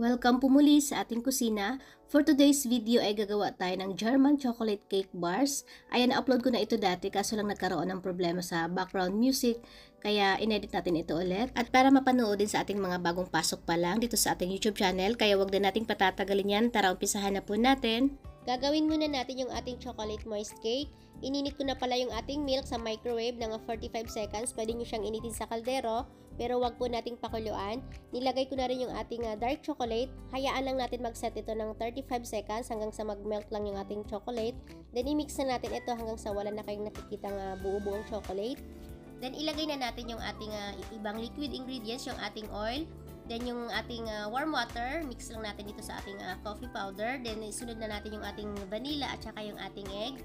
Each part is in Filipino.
Welcome po muli sa ating kusina. For today's video ay gagawa tayo ng German chocolate cake bars. Ayan, na-upload ko na ito dati kaso lang nagkaroon ng problema sa background music. Kaya inedit natin ito ulit. At para mapanood din sa ating mga bagong pasok pa lang dito sa ating YouTube channel, kaya wag na nating patatagalin yan. Tara, umpisahan na po natin. Gagawin muna natin yung ating chocolate moist cake. Ininit ko na pala yung ating milk sa microwave ng 45 seconds. Pwede nyo siyang initin sa kaldero, pero wag po nating pakuluan. Nilagay ko na rin yung ating dark chocolate. Hayaan lang natin mag-set ito ng 35 seconds hanggang sa mag-melt lang yung ating chocolate. Then i-mix na natin ito hanggang sa wala na kayong nakikitang buo-buong chocolate. Then ilagay na natin yung ating ibang liquid ingredients, yung ating oil. Then yung ating warm water, mix lang natin dito sa ating coffee powder. Then isunod na natin yung ating vanilla at saka yung ating egg.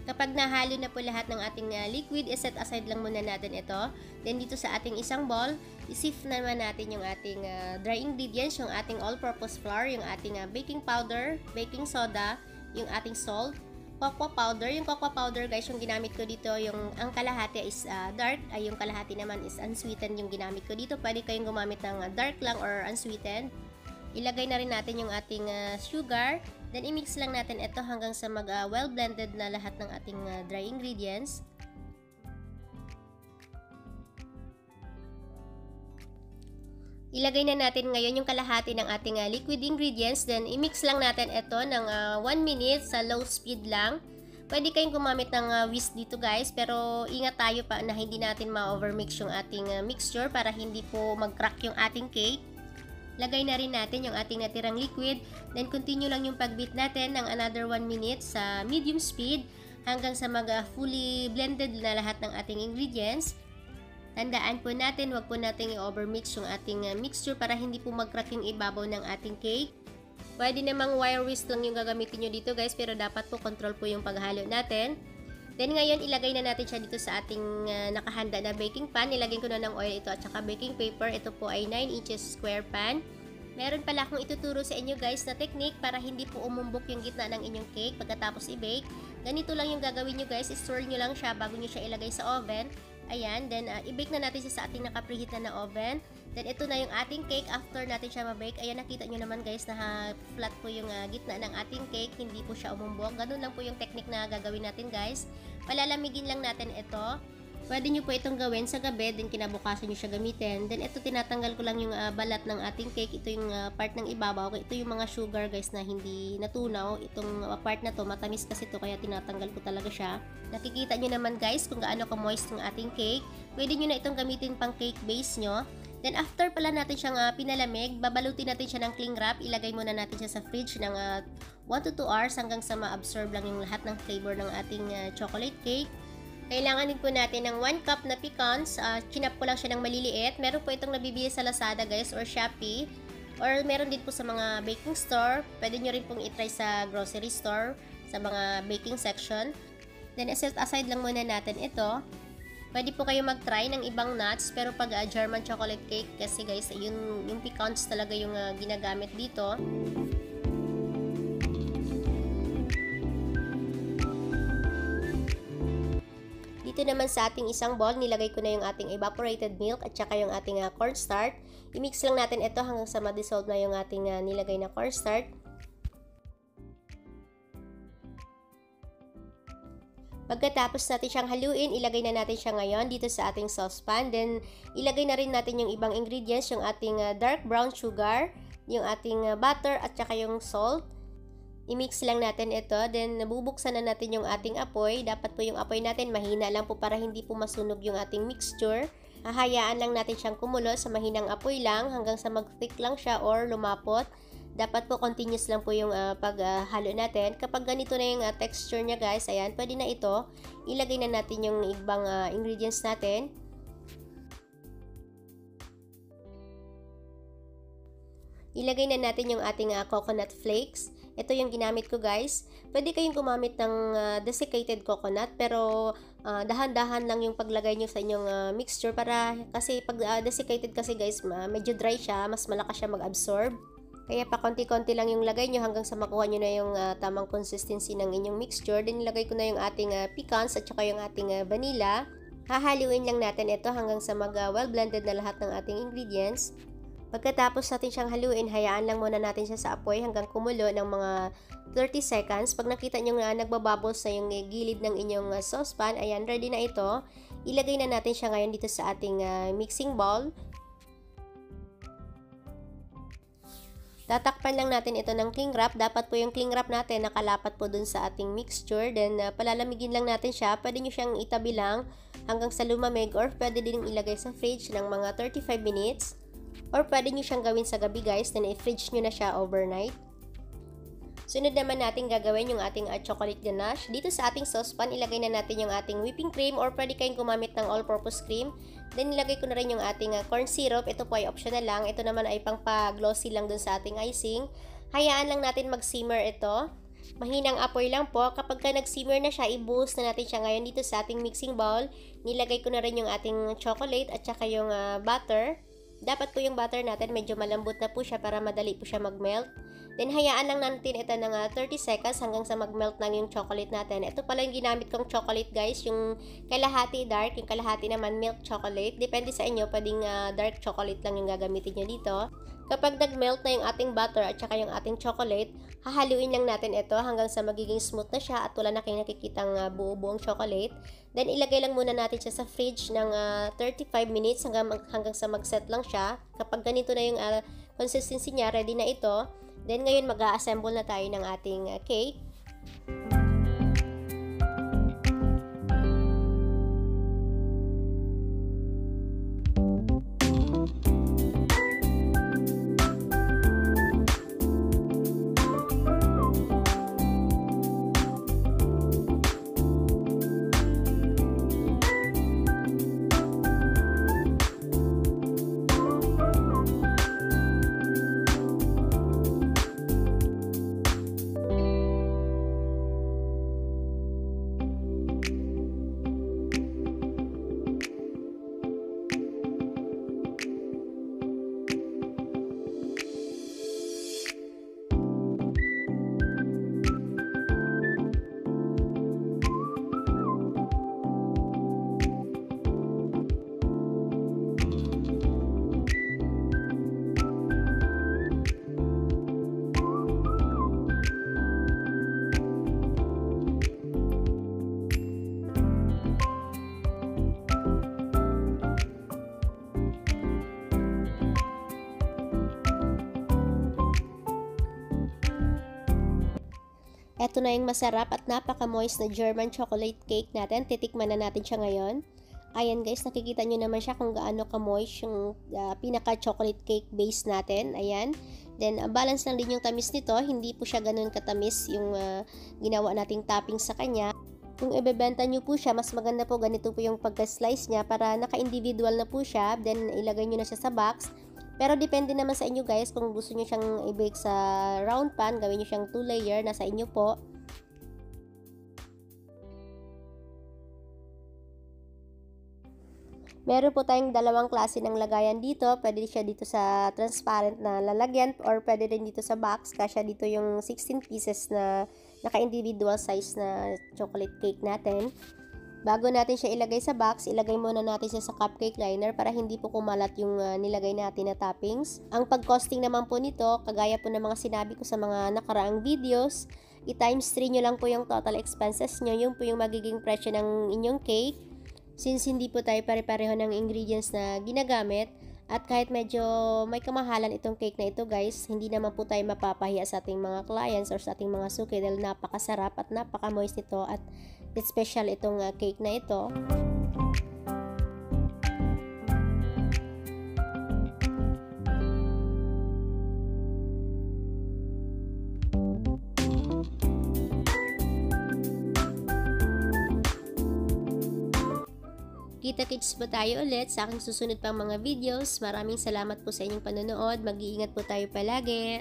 Kapag nahalo na po lahat ng ating liquid, iset aside lang muna natin ito. Then dito sa ating isang bowl, isift naman natin yung ating dry ingredients, yung ating all-purpose flour, yung ating baking powder, baking soda, yung ating salt, cocoa powder. Yung cocoa powder guys, yung ginamit ko dito, ang kalahati is dark, ay yung kalahati naman is unsweetened yung ginamit ko dito. Pwede kayong gumamit ng dark lang or unsweetened. Ilagay na rin natin yung ating sugar. Then, i-mix lang natin ito hanggang sa well-blended na lahat ng ating dry ingredients. Ilagay na natin ngayon yung kalahati ng ating liquid ingredients. Then, i-mix lang natin ito ng 1 minute sa low speed lang. Pwede kayong gumamit ng whisk dito guys, pero ingat tayo pa na hindi natin ma-overmix yung ating mixture para hindi po mag-crack yung ating cake. Lagay na rin natin yung ating natirang liquid. Then, continue lang yung pag-beat natin ng another 1 minute sa medium speed hanggang sa fully blended na lahat ng ating ingredients. Tandaan po natin, wag po natin i-overmix yung ating mixture para hindi po mag-crack yung ibabaw ng ating cake. Pwede namang wire whisk lang yung gagamitin nyo dito guys, pero dapat po control po yung paghalo natin. Then, ngayon, ilagay na natin siya dito sa ating nakahanda na baking pan. Nilagyan ko na ng oil ito at saka baking paper. Ito po ay 9 inches square pan. Meron pala akong ituturo sa inyo guys na technique para hindi po umumbok yung gitna ng inyong cake pagkatapos i-bake. Ganito lang yung gagawin nyo guys. I-swirl nyo lang siya bago nyo siya ilagay sa oven. Ayan, then i-bake na natin siya sa ating naka-preheat na oven. Then ito na yung ating cake after natin siya ma-bake. Ayan, nakita nyo naman guys na flat po yung gitna ng ating cake. Hindi po siya umumbok. Ganun lang po yung technique na gagawin natin guys. Palalamigin lang natin ito. Pwede nyo po itong gawin sa gabi, then kinabukasan nyo siya gamitin. Then ito, tinatanggal ko lang yung balat ng ating cake. Ito yung part ng ibabaw. Ito yung mga sugar guys na hindi natunaw. Itong part na to, matamis kasi to kaya tinatanggal ko talaga siya. Nakikita nyo naman guys kung gaano ka-moist ng ating cake. Pwede nyo na itong gamitin pang cake base nyo. Then after pala natin siyang pinalamig, babalutin natin siya ng cling wrap. Ilagay muna natin siya sa fridge ng 1 to 2 hours hanggang sa ma-absorb lang yung lahat ng flavor ng ating chocolate cake. Kailangan din po natin ng 1 cup na pecans. Chinap ko lang siya ng maliliit. Meron po itong nabibili sa Lazada guys or Shopee. Or meron din po sa mga baking store. Pwede nyo rin pong itry sa grocery store, sa mga baking section. Then set aside lang muna natin ito. Pwede po kayo mag-try ng ibang nuts. Pero pag German chocolate cake kasi guys, yung pecans talaga yung ginagamit dito. Dito naman sa ating isang bowl, nilagay ko na yung ating evaporated milk at saka yung ating cornstarch. I-mix lang natin ito hanggang sa ma-dissolve na yung ating nilagay na cornstarch. Pagkatapos natin siyang haluin, ilagay na natin siya ngayon dito sa ating saucepan. Then, ilagay na rin natin yung ibang ingredients, yung ating dark brown sugar, yung ating butter at saka yung salt. I-mix lang natin ito, then nabubuksan na natin yung ating apoy. Dapat po yung apoy natin mahina lang po para hindi po masunog yung ating mixture. Hahayaan lang natin siyang kumulo sa mahinang apoy lang hanggang sa mag-thick lang siya or lumapot. Dapat po continuous lang po yung paghalo natin. Kapag ganito na yung texture niya guys, ayan, pwede na ito. Ilagay na natin yung ibang ingredients natin. Ilagay na natin yung ating coconut flakes. Ito yung ginamit ko guys. Pwede kayong gumamit ng desiccated coconut pero dahan-dahan lang yung paglagay nyo sa inyong mixture para kasi pag desiccated kasi guys medyo dry siya, mas malakas siya mag-absorb. Kaya pa konti-konti lang yung lagay nyo hanggang sa makuha nyo na yung tamang consistency ng inyong mixture. Then nilagay ko na yung ating pecans at saka yung ating vanilla. Hahaluin lang natin ito hanggang sa well blended na lahat ng ating ingredients. Pagkatapos natin siyang haluin, hayaan lang muna natin siya sa apoy hanggang kumulo ng mga 30 seconds. Pag nakita nyo nga nagbabubbles na yung gilid ng inyong saucepan, ayan, ready na ito. Ilagay na natin siya ngayon dito sa ating mixing bowl. Tatakpan lang natin ito ng cling wrap. Dapat po yung cling wrap natin nakalapat po dun sa ating mixture. Then palalamigin lang natin siya. Pwede nyo siyang itabi lang hanggang sa lumamig or pwede din ilagay sa fridge ng mga 35 minutes. Or pwede nyo siyang gawin sa gabi guys, then i-fridge nyo na siya overnight. Sunod naman natin gagawin yung ating chocolate ganache. Dito sa ating saucepan, ilagay na natin yung ating whipping cream or pwede kayong gumamit ng all-purpose cream. Then ilagay ko na rin yung ating corn syrup. Ito po ay optional lang. Ito naman ay pang pa-glossy lang dun sa ating icing. Hayaan lang natin mag-simmer ito. Mahinang apoy lang po. Kapag ka nag-simmer na siya, i-boost na natin siya ngayon dito sa ating mixing bowl. Nilagay ko na rin yung ating chocolate at saka yung butter. Dapat po yung butter natin medyo malambot na po siya para madali po siya mag-melt. Then hayaan lang natin ito ng 30 seconds hanggang sa mag-melt lang yung chocolate natin. Ito pala yung ginamit kong chocolate guys, yung kalahati dark, yung kalahati naman milk chocolate. Depende sa inyo, pwedeng dark chocolate lang yung gagamitin nyo dito. Kapag nag-melt na yung ating butter at saka yung ating chocolate, hahaluin lang natin ito hanggang sa magiging smooth na siya at wala na kayong nakikitang buo-buong chocolate. Then ilagay lang muna natin siya sa fridge ng 35 minutes hanggang sa mag-set lang siya. Kapag ganito na yung consistency niya, ready na ito. Then ngayon mag-a-assemble na tayo ng ating cake. Ito na yung masarap at napaka-moist na German chocolate cake natin. Titikman na natin siya ngayon. Ayan guys, nakikita nyo naman siya kung gaano ka-moist yung pinaka-chocolate cake base natin. Ayan. Then, balance lang din yung tamis nito. Hindi po siya ganun katamis yung ginawa nating topping sa kanya. Kung ibebenta nyo po siya, mas maganda po ganito po yung pagka-slice niya para naka-individual na po siya. Then, ilagay nyo na siya sa box. Pero depende naman sa inyo guys, kung gusto nyo siyang i-bake sa round pan, gawin nyo siyang 2 layer, nasa inyo po. Meron po tayong dalawang klase ng lagayan dito. Pwede siya dito sa transparent na lalagyan or pwede din dito sa box. Kasya dito yung 16 pieces na naka-individual size na chocolate cake natin. Bago natin siya ilagay sa box, ilagay muna natin siya sa cupcake liner para hindi po kumalat yung nilagay natin na toppings. Ang pag-costing naman po nito, kagaya po ng mga sinabi ko sa mga nakaraang videos, i-times 3 nyo lang po yung total expenses nyo, yung po yung magiging presyo ng inyong cake. Since hindi po tayo pare-pareho ng ingredients na ginagamit, at kahit medyo may kamahalan itong cake na ito guys, hindi naman po tayo mapapahiya sa ating mga clients or sa ating mga suki dahil napakasarap at napaka-moist nito at special itong cake na ito. Kita-kits po tayo ulit sa aking susunod pang mga videos. Maraming salamat po sa inyong panonood. Mag-iingat po tayo palagi.